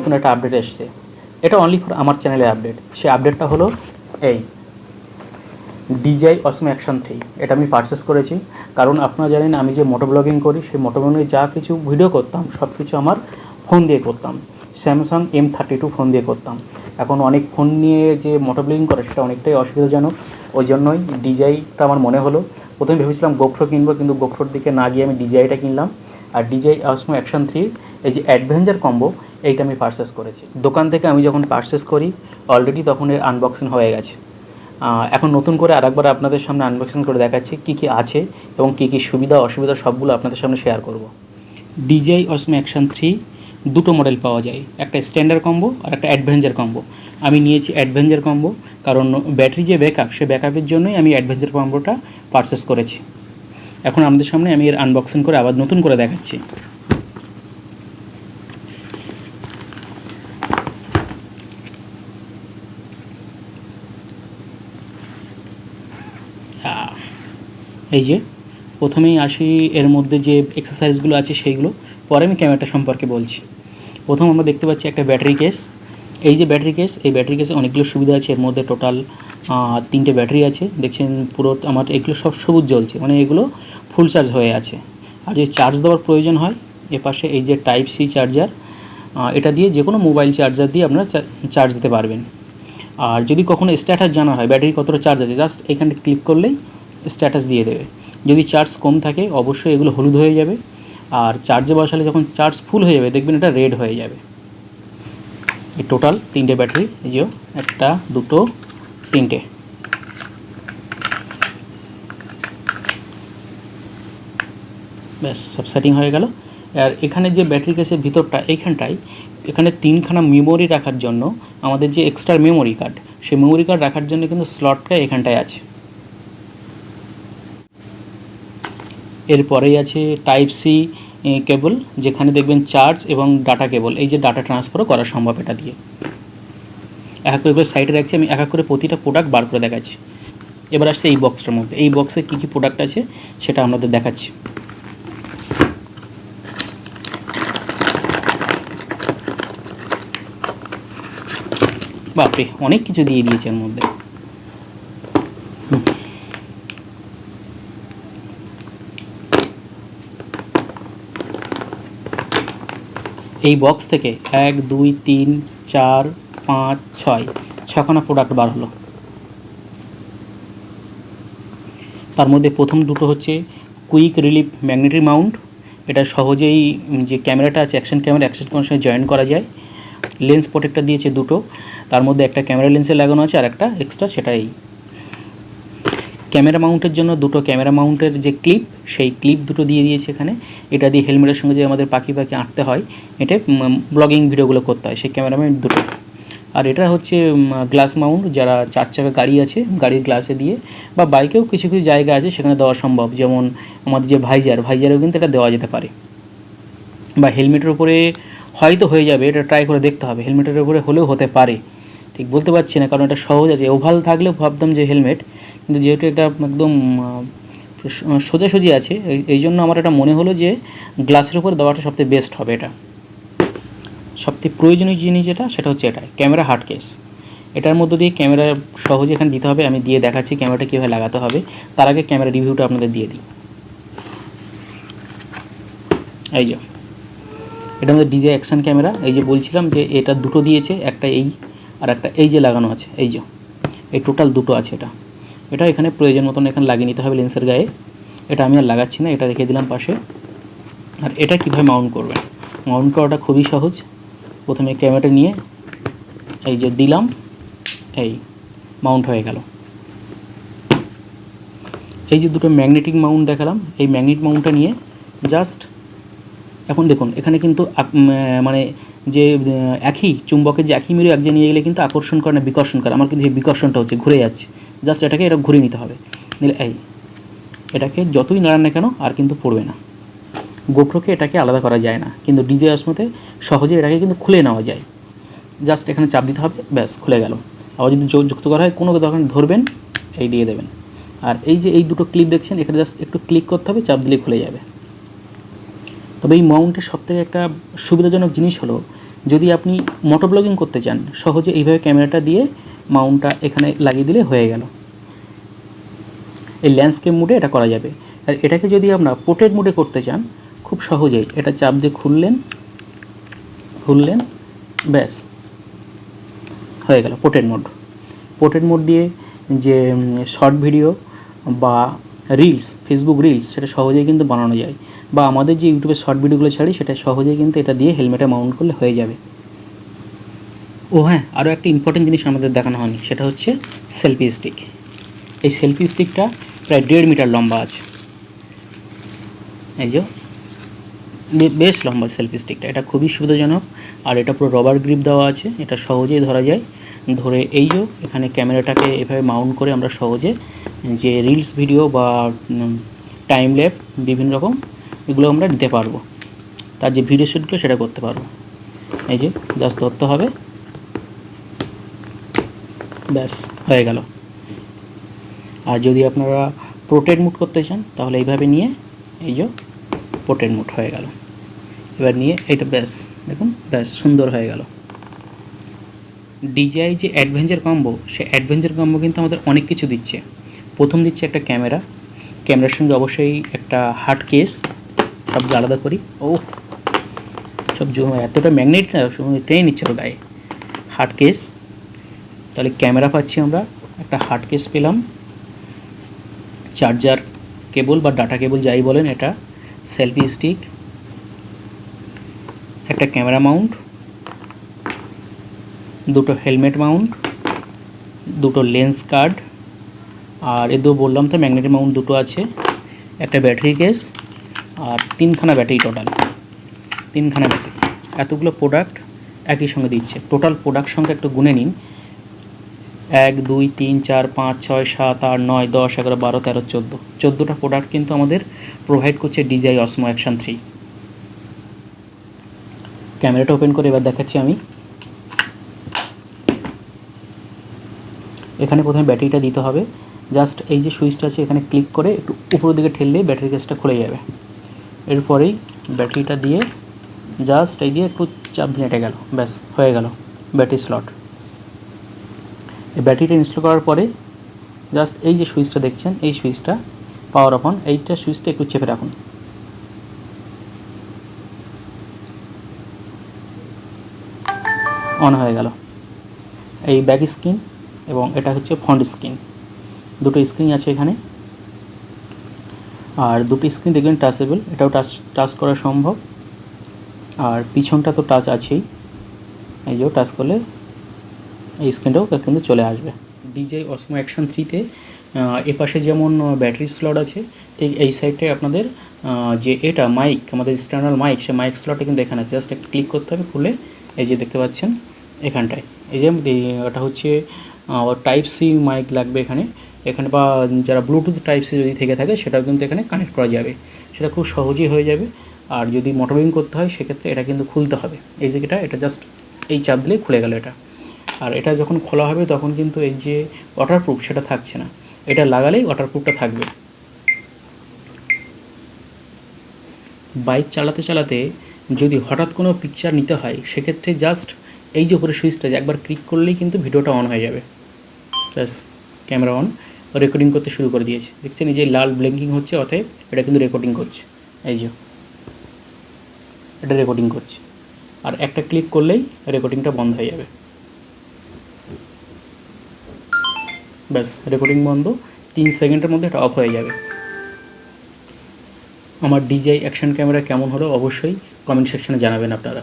নতুন একটা আপডেট এসছে, এটা অনলি ফর আমার চ্যানেলে আপডেট। সেই আপডেটটা হলো এই DJI Osmo Action 3। এটা আমি পারচেস করেছি, কারণ আপনারা জানেন আমি যে মোটো ব্লগিং করি, সেই মোটো ব্লগিংয়ে যা কিছু ভিডিও করতাম সব কিছু আমার ফোন দিয়ে করতাম, স্যামসাং M32 ফোন দিয়ে করতাম। এখন অনেক ফোন নিয়ে যে মোটো ব্লগিং করে সেটা অনেকটাই অসুবিধাজনক, ওই জন্যই DJIটা আমার মনে হলো। প্রথমে ভেবেছিলাম GoPro কিনবো, কিন্তু GoProর দিকে না গিয়ে আমি DJIটা কিনলাম। আর DJI Osmo Action 3 এই যে অ্যাডভেঞ্চার কম্বো, এইটা আমি পারচেস করেছি। দোকান থেকে আমি যখন পারচেস করি অলরেডি তখন এর আনবক্সিং হয়ে গেছে। এখন নতুন করে আরেকবার আপনাদের সামনে আনবক্সিং করে দেখাচ্ছি কী কী আছে এবং কী কী সুবিধা অসুবিধা সবগুলো আপনাদের সামনে শেয়ার করব। DJI Osmo Action 3 দুটো মডেল পাওয়া যায়, একটা স্ট্যান্ডার্ড কম্বো আর একটা অ্যাডভেঞ্চার কম্বো। আমি নিয়েছি অ্যাডভেঞ্চার কম্বো, কারণ ব্যাটারি যে ব্যাকআপ, সে ব্যাকআপের জন্যই আমি অ্যাডভেঞ্চার কম্বোটা পারচেস করেছি। এখন আমাদের সামনে আমি এর আনবক্সিং করে আবার নতুন করে দেখাচ্ছি। এই যে প্রথমেই আসি, এর মধ্যে যে এক্সারসাইজগুলো আছে সেইগুলো, পরে আমি ক্যামেরাটা সম্পর্কে বলছি। প্রথম আমরা দেখতে পাচ্ছি একটা ব্যাটারি কেস। এই যে ব্যাটারি কেস, এই ব্যাটারি কেসে অনেকগুলো সুবিধা আছে। এর মধ্যে টোটাল 3টে ব্যাটারি আছে, দেখছেন পুরো আমার এগুলো সব সবুজ জ্বলছে, মানে এগুলো ফুল চার্জ হয়ে আছে। আর যদি চার্জ দেওয়ার প্রয়োজন হয়, এপাশে এই যে টাইপ সি চার্জার, এটা দিয়ে যে কোনো মোবাইল চার্জার দিয়ে আপনারা চার্জ দিতে পারবেন। আর যদি কখনো স্ট্যাটাস জানা হয় ব্যাটারি কতটা চার্জ আছে, জাস্ট এখানে ক্লিক করলেই স্ট্যাটাস দিয়ে দেবে। যদি চার্জ কম থাকে অবশ্যই এগুলো হলুদ হয়ে যাবে, আর চার্জে বসালে যখন চার্জ ফুল হয়ে যাবে দেখবেন এটা রেড হয়ে যাবে। এই টোটাল 3টে ব্যাটারি, এই যে একটা, দুটো, 3টে। ব্যাস সব সেটিং হয়ে গেল। আর এখানে যে ব্যাটারি কেসের ভিতরটা, এইখানটায় এখানে 3খানা মেমোরি রাখার জন্য আমাদের যে এক্সট্রা মেমোরি কার্ড, সেই মেমোরি কার্ড রাখার জন্য কিন্তু স্লটটা এখানটায় আছে। এরপরেই আছে টাইপ সি কেবল, যেখানে দেখবেন চার্জ এবং ডাটা কেবল, এই যে ডাটা ট্রান্সফারও করা সম্ভব এটা দিয়ে। এক করে সাইডে রাখছি, আমি এক করে প্রতিটা প্রোডাক্ট বার করে দেখাচ্ছি। এবার আসছে এই বক্সটার মধ্যে, এই বক্সে কী কী প্রোডাক্ট আছে সেটা আমাদের দেখাচ্ছি। বাপরে, অনেক কিছু দিয়ে দিয়েছে এর মধ্যে। এই বক্স থেকে 1 2 3 4 5 6খানা প্রোডাক্ট বার হলো। তার মধ্যে প্রথম দুটো হচ্ছে কুইক রিলিফ ম্যাগনেটিক মাউন্ট। এটা সহজেই যে ক্যামেরাটা আছে অ্যাকশন ক্যামেরার সঙ্গে জয়েন করা যায়। লেন্স প্রোটেক্টর দিয়েছে দুটো, তার মধ্যে একটা ক্যামেরা লেন্সে লাগানো আছে আর একটা এক্সট্রা, সেটাই ক্যামেরা মাউন্টের জন্য দুটো ক্যামেরা মাউন্টের যে ক্লিপ, সেই ক্লিপ দুটো দিয়ে দিয়েছে এখানে। এটা দিয়ে হেলমেটের সঙ্গে যে আমাদের পাখি আঁটতে হয়, এটা ব্লগিং ভিডিওগুলো করতে হয়, সেই ক্যামেরা মাউন্ট দুটো। আর এটা হচ্ছে গ্লাস মাউন্ট, যারা 4 চাকা গাড়ি আছে গাড়ির গ্লাসে দিয়ে, বা বাইকেও কিছু কিছু জায়গা আছে সেখানে দেওয়া সম্ভব, যেমন আমাদের যে ভাইজারেও কিন্তু এটা দেওয়া যেতে পারে। বা হেলমেটের উপরে হয়তো হয়ে যাবে, এটা ট্রাই করে দেখতে হবে, হেলমেটের উপরে হলেও হতে পারে, ঠিক বলতে পারছি না, কারণ এটা সহজ আছে। ওভাল থাকলেও ভাবতাম যে হেলমেট, কিন্তু যেহেতু এটা একদম সোজাসুজি আছে, এই জন্য আমার এটা মনে হলো যে গ্লাসের উপর দেওয়াটা সবথেকে বেস্ট হবে। এটা সবথেকে প্রয়োজনীয় জিনিস যেটা, সেটা হচ্ছে এটা ক্যামেরা হার্ড কেস। এটার মধ্যে দিয়ে ক্যামেরা সহজে এখানে দিতে হবে, আমি দিয়ে দেখাচ্ছি ক্যামেরাটা কীভাবে লাগাতে হবে। তার আগে ক্যামেরা রিভিউটা আপনাদের দিয়ে দিই। এই যে এটা আমাদের DJI অ্যাকশন ক্যামেরা, এই যে বলছিলাম যে এটা দুটো দিয়েছে, একটা এই আর একটা এই যে লাগানো আছে, এই যে এই টোটাল দুটো আছে। এটা এখানে প্রয়োজন মতন এখানে লাগিয়ে নিতে হবে লেন্সের গায়ে। এটা আমি আর লাগাচ্ছি না, এটা রেখে দিলাম পাশে। আর এটা কীভাবে মাউন্ট করবেন, মাউন্ট করাটা খুবই সহজ। প্রথমে ক্যামেরাটা নিয়ে এই যে দিলাম, এই মাউন্ট হয়ে গেল। এই যে দুটো ম্যাগনেটিক মাউন্ট দেখালাম, এই ম্যাগনেট মাউন্টটা নিয়ে জাস্ট এখন দেখুন এখানে কিন্তু মানে যে একই চুম্বকের যে একই মেরু এক জায়গায় নিয়ে গেলে কিন্তু আকর্ষণ করে না বিকর্ষণ করে, আমার কিন্তু এই বিকর্ষণটা হচ্ছে, ঘুরে যাচ্ছে। জাস্ট এটাকে এটা ঘুরে নিতে হবে, নিলে এই এটাকে যতই নাড়ান না কেন আর কিন্তু পড়বে না। গোপ্রোকে এটাকে আলাদা করা যায় না, কিন্তু DJI Osmoতে সহজে এটাকে কিন্তু খুলে নেওয়া যায়। জাস্ট এখানে চাপ দিতে হবে, ব্যাস খুলে গেল। আবার যদি যুক্ত করা হয় কোনো দোকান ধরবেন, এই দিয়ে দেবেন। আর এই যে এই দুটো ক্লিপ দেখছেন, এখানে জাস্ট একটু ক্লিক করতে হবে, চাপ দিলেই খুলে যাবে। তবে এই মাউন্টের সবথেকে একটা সুবিধাজনক জিনিস হলো যদি আপনি মোটো ব্লগিং করতে চান, সহজে এইভাবে ক্যামেরাটা দিয়ে মাউন্টটা এখানে লাগিয়ে দিলে হয়ে গেল। এই ল্যান্ডস্কেপ মোডে এটা করা যাবে। আর এটাকে যদি আপনারা পোর্ট্রেট মোডে করতে চান, খুব সহজেই এটা চাপ দিয়ে খুললেন, ব্যাস হয়ে গেল পোর্ট্রেট মোড। পোর্ট্রেট মোড দিয়ে যে শর্ট ভিডিও বা রিলস, ফেসবুক রিলস, সেটা সহজেই কিন্তু বানানো যায়, বা আমাদের যে ইউটিউবে শর্ট ভিডিওগুলো ছাড়ি সেটা সহজেই কিন্তু এটা দিয়ে হেলমেটে মাউন্ট করলে হয়ে যাবে। ও হ্যাঁ, আরও একটা ইম্পর্টেন্ট জিনিস আমাদের দেখানো হয়নি, সেটা হচ্ছে সেলফি স্টিক। এই সেলফি স্টিকটা প্রায় 1.5 মিটার লম্বা আছে, এই যে বেশ লম্বা সেলফি স্টিকটা। এটা খুবই সুবিধাজনক, আর এটা পুরো রবার গ্রিপ দেওয়া আছে, এটা সহজেই ধরা যায়। ধরে এই যে এখানে ক্যামেরাটাকে এভাবে মাউন্ট করে আমরা সহজে যে রিলস ভিডিও বা টাইম ল্যাপস বিভিন্ন রকম এগুলো আমরা দিতে পারবো। তার যে ভিডিও শ্যুটগুলো সেটা করতে পারবো। এই যে জাস্ট ধরতে হবে, ব্যাস হয়ে গেল। আর যদি আপনারা পোর্ট্রেট মুড করতে চান তাহলে এইভাবে নিয়ে এই যে পোর্ট্রেট মুড হয়ে গেল। এবার নিয়ে এইটা ব্যাস দেখুন, ব্যাস সুন্দর হয়ে গেল। DJI যে অ্যাডভেঞ্চার কম্বো, সে অ্যাডভেঞ্চার কম্বো কিন্তু আমাদের অনেক কিছু দিচ্ছে। প্রথম দিচ্ছে একটা ক্যামেরার সঙ্গে অবশ্যই একটা হার্ড কেস, সব আলাদা করি। ও সব এতটা ম্যাগনেট টেনে নিচ্ছে তো গায়ে। হার্ড কেস, তাহলে ক্যামেরা পাচ্ছি আমরা, একটা হার্ড কেস পেলাম, চার্জার কেবল বা ডাটা কেবল যাই বলেন, এটা সেলফি স্টিক, একটা ক্যামেরা মাউন্ট, দুটো হেলমেট মাউন্ট, দুটো লেন্স কার্ড, আর এ বললাম তো ম্যাগনেটিক মাউন্ট দুটো আছে, একটা ব্যাটারি কেস, আর 3খানা ব্যাটারি, টোটাল 3খানা ব্যাটারি। এতগুলো প্রোডাক্ট একই সঙ্গে দিচ্ছে। টোটাল প্রোডাক্ট সংখ্যা একটু গুনে নিন, 1 2 3 4 5 6 7 8 9 10 11 12 13 14, 14টা প্রোডাক্ট কিন্তু আমাদের প্রোভাইড করছে DJI Osmo Action 3। ক্যামেরাটা ওপেন করে এবার দেখাচ্ছি আমি। এখানে প্রথমে ব্যাটারিটা দিতে হবে, জাস্ট এই যে সুইচটা আছে এখানে ক্লিক করে একটু উপরের দিকে ঠেললে ব্যাটারি কেসটা খুলে যাবে। এরপরেই ব্যাটারিটা দিয়ে জাস্ট এই দিয়ে একটু চাপ দিয়ে এটা গেল, ব্যাস হয়ে গেল ব্যাটারি স্লট। এই ব্যাটারিটা ইনস্টল করার পরে জাস্ট এই যে সুইচটা দেখছেন, এই সুইচটা পাওয়ার অন, এইটা সুইচটা একটু চেপে রাখুন, অন হয়ে গেল। এই ব্যাক স্ক্রিন এবং এটা হচ্ছে ফ্রন্ট স্ক্রিন, দুটো স্ক্রিন আছে এখানে। আর দুটো স্ক্রিন দেখবেন টাচেবল, এটাও টাচ করা সম্ভব। আর পিছনটা তো টাচ আছেই, এই যে টাচ করলে এই স্ক্রিনটাও কিন্তু চলে আসবে। DJI Osmo Action 3-তে এপাশে যেমন ব্যাটারি স্লট আছে, ঠিক এই সাইডটায় আপনাদের যে এটা মাইক, আমাদের এক্সটার্নাল মাইক, সে মাইক স্লটে কিন্তু এখানে আছে, জাস্ট একটা ক্লিক করতে হবে, খুলে এই যে দেখতে পাচ্ছেন এখানটায়, এই যে এটা হচ্ছে টাইপ সি মাইক লাগবে এখানে বা যারা ব্লুটুথ টাইপ সি যদি থেকে থাকে সেটাও কিন্তু এখানে কানেক্ট করা যাবে, সেটা খুব সহজেই হয়ে যাবে। আর যদি মোটরব্লগিং করতে হয় সেক্ষেত্রে এটা কিন্তু খুলতে হবে, এই যে এটা জাস্ট এই চাপ দিলেই খুলে গেল এটা। আর এটা যখন খোলা হবে তখন কিন্তু এই যে ওয়াটারপ্রুফ সেটা থাকছে না, এটা লাগালেই ওয়াটারপ্রুফটা থাকবে। বাইক চালাতে চালাতে যদি হঠাৎ কোনো পিকচার নিতে হয় সেক্ষেত্রে জাস্ট এই যে উপরে সুইচটা একবার ক্লিক করলেই কিন্তু ভিডিওটা অন হয়ে যাবে, ব্যাস ক্যামেরা অন, রেকর্ডিং করতে শুরু করে দিয়েছে। দেখছেন এই যে লাল ব্লিঙ্কিং হচ্ছে, অতএব এটা কিন্তু রেকর্ডিং করছে, এই যে এটা রেকর্ডিং করছে। আর একটা ক্লিক করলেই রেকর্ডিংটা বন্ধ হয়ে যাবে, ব্যাস রেকর্ডিং বন্ধ, 3 সেকেন্ডের মধ্যে এটা অফ হয়ে যাবে। আমার DJI অ্যাকশন ক্যামেরা কেমন হলো অবশ্যই কমেন্ট সেকশনে জানাবেন আপনারা।